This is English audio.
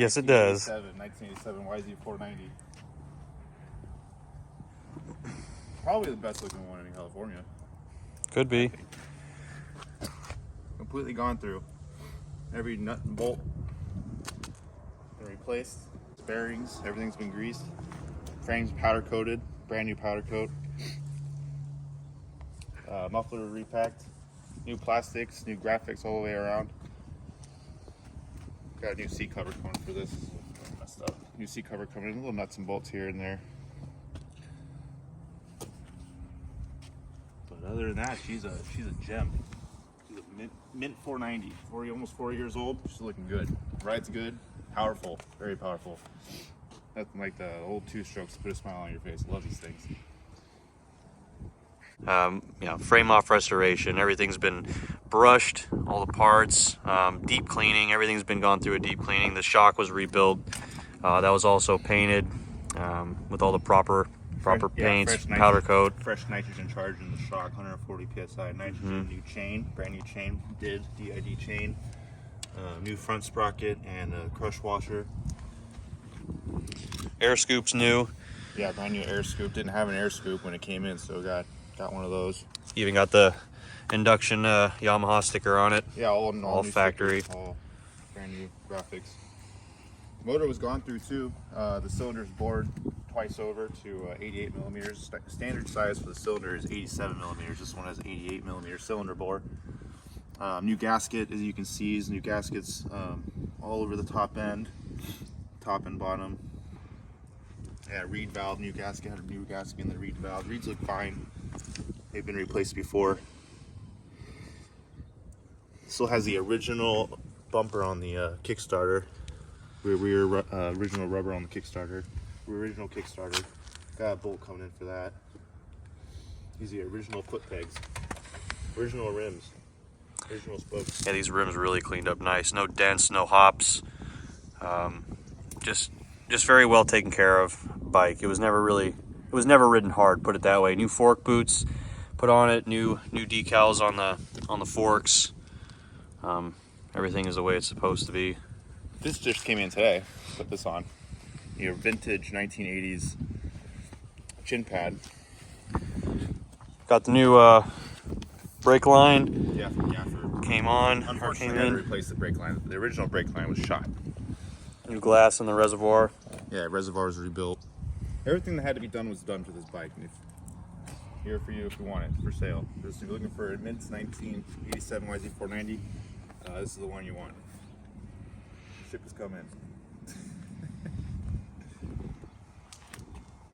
Yes, it does. 1987 YZ490. Probably the best looking one in California. Could be. Completely gone through. Every nut and bolt been replaced. Bearings, everything's been greased. Frames powder coated, brand new powder coat. Muffler repacked. New plastics, new graphics all the way around. Got a new seat cover coming for this. Messed up. New seat cover coming in, little nuts and bolts here and there. But other than that, she's a gem. She's a mint 490. Almost 4 years old. She's looking good. Rides good. Powerful. Very powerful. Nothing like the old two strokes to put a smile on your face. Love these things. You know, frame off restoration, everything's been brushed, all the parts, deep cleaning, everything's been gone through a deep cleaning. The shock was rebuilt, that was also painted with all the proper paints, powder coat. Fresh nitrogen charge in the shock, 140 psi nitrogen, new chain, brand new chain, DID chain, new front sprocket and a crush washer. Air scoop's new. Yeah, brand new air scoop. Didn't have an air scoop when it came in, so got one of those. Even got the induction Yamaha sticker on it. Yeah, all factory. Stickers, all brand new graphics. Motor was gone through too. The cylinder's bored twice over to 88 millimeters. Standard size for the cylinder is 87 millimeters. This one has 88 millimeter cylinder bore. New gasket, as you can see, is new gaskets all over the top and bottom. Yeah, reed valve, new gasket, had a new gasket in the reed valve. Reeds look fine. They've been replaced before. Still has the original bumper on the Kickstarter. Original rubber on the Kickstarter. Original Kickstarter. Got a bolt coming in for that. These are the original foot pegs. Original rims. Original spokes. Yeah, these rims really cleaned up nice. No dents, no hops. Just very well taken care of bike. It was never ridden hard, put it that way. New fork boots put on it, new decals on the forks. Everything is the way it's supposed to be. This just came in today. Put this on. Your vintage 1980s chin pad. Got the new brake line. Yeah, from Gaffer. Came on. Unfortunately, I had to replace the brake line. The original brake line was shot. New glass in the reservoir. Yeah, reservoir was rebuilt. Everything that had to be done was done to this bike. And here for you if you want it for sale. If you're looking for a mint 1987 YZ490, this is the one you want. Ship is coming.